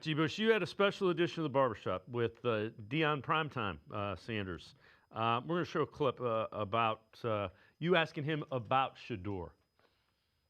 G. Bush, you had a special edition of the Barbershop with Deion Primetime Sanders. We're going to show a clip about you asking him about Shedeur.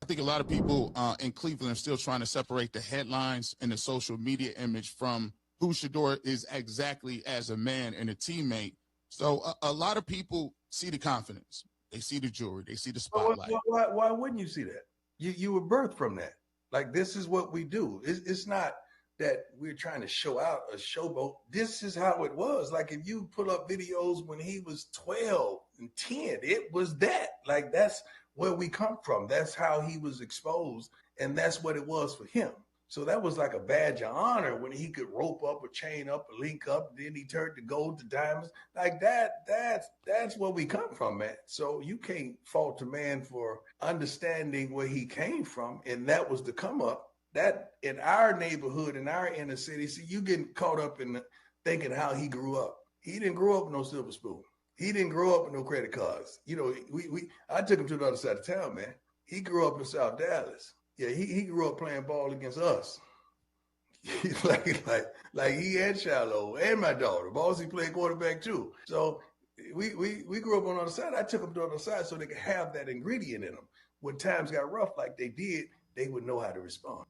I think a lot of people in Cleveland are still trying to separate the headlines and the social media image from who Shedeur is exactly as a man and a teammate. So a lot of people see the confidence. They see the jewelry. They see the spotlight. Why wouldn't you see that? You were birthed from that. Like, this is what we do. It's not that we're trying to show out a showboat. This is how it was. Like, if you pull up videos when he was 12 and 10, it was that. Like, that's where we come from. That's how he was exposed, and that's what it was for him. So that was like a badge of honor when he could rope up or chain up or link up. Then he turned to gold to diamonds. Like that, that's where we come from, man. So you can't fault a man for understanding where he came from. And that was the come up. That in our neighborhood, in our inner city, see, you getting caught up in thinking how he grew up. He didn't grow up with no silver spoon. He didn't grow up with no credit cards. You know, I took him to the other side of town, man. He grew up in South Dallas. Yeah, he grew up playing ball against us. like he and Shiloh and my daughter. Bossy played quarterback too. So we grew up on the other side. I took them to the other side so they could have that ingredient in them. When times got rough like they did, they would know how to respond.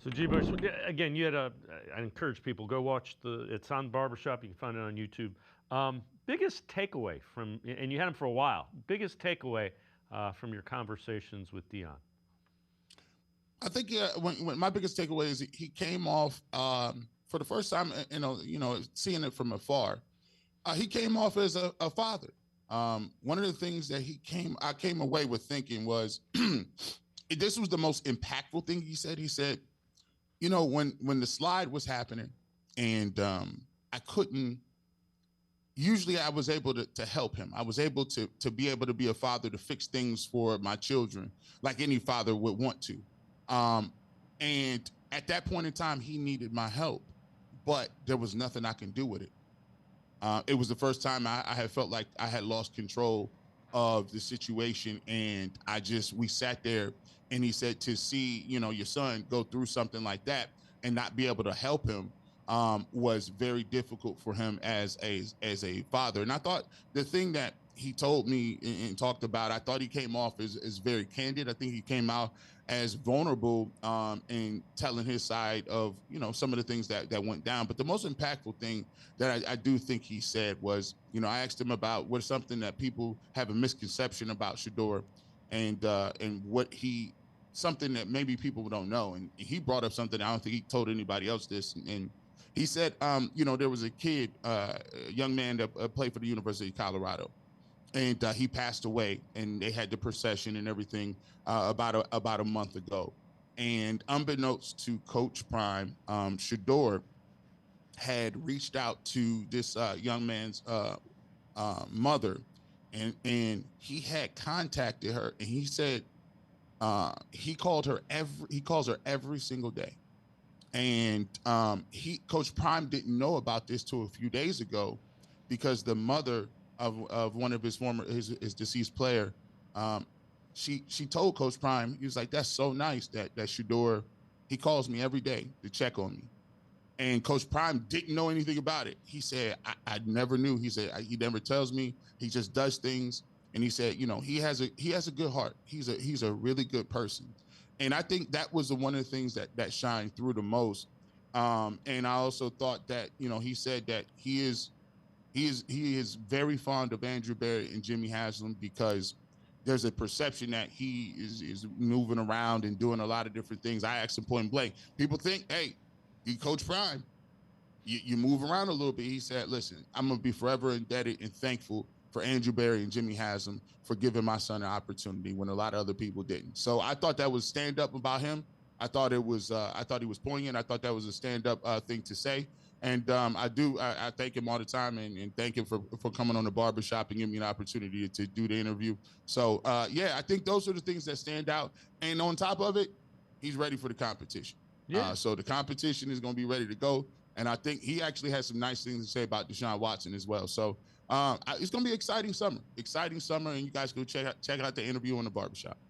So, G. Bush, again, you had I encourage people, go watch it's on Barbershop. You can find it on YouTube. Biggest takeaway from, and you had him for a while, biggest takeaway from your conversations with Deion? I think when my biggest takeaway is he came off for the first time, seeing it from afar. He came off as a father. One of the things that I came away with thinking was this was the most impactful thing he said. He said, when the slide was happening and I couldn't, usually I was able to help him. I was able to be able to be a father to fix things for my children like any father would want to. And at that point in time, he needed my help, but there was nothing I can do with it. It was the first time I had felt like I had lost control of the situation. And we sat there and he said to see, your son go through something like that and not be able to help him was very difficult for him as a father. And I thought the thing that he told me and talked about, I thought he came off as very candid. I think he came out as vulnerable in telling his side of, some of the things that went down. But the most impactful thing that I do think he said was, I asked him about what's something that people have a misconception about Shedeur and something that maybe people don't know. And he brought up something, I don't think he told anybody else this. And he said, there was a kid, a young man that played for the University of Colorado. And he passed away, and they had the procession and everything about a month ago. And unbeknownst to Coach Prime, Shedeur had reached out to this young man's mother, and he had contacted her, and he said he calls her every single day. And Coach Prime didn't know about this till a few days ago, because the mother of one of his his deceased player, she told Coach Prime, he was like, that's so nice that Shedeur, he calls me every day to check on me. And Coach Prime didn't know anything about it. He said, I never knew. He said, he never tells me. He just does things. And he said, he has a good heart. He's a really good person. And I think that was one of the things that shined through the most. And I also thought that, he said that he is very fond of Andrew Berry and Jimmy Haslam, because there's a perception that he is moving around and doing a lot of different things. I asked him point blank. People think, hey, you Coach Prime, you move around a little bit. He said, listen, I'm going to be forever indebted and thankful for Andrew Berry and Jimmy Haslam for giving my son an opportunity when a lot of other people didn't. So I thought that was stand up about him. I thought he was poignant. I thought that was a stand up thing to say. And I thank him all the time and thank him for coming on the Barbershop and giving me an opportunity to do the interview. So, I think those are the things that stand out. And on top of it, he's ready for the competition. Yeah. So the competition is going to be ready to go. And I think he actually has some nice things to say about Deshaun Watson as well. So it's going to be an exciting summer. And you guys go check out the interview on the Barbershop.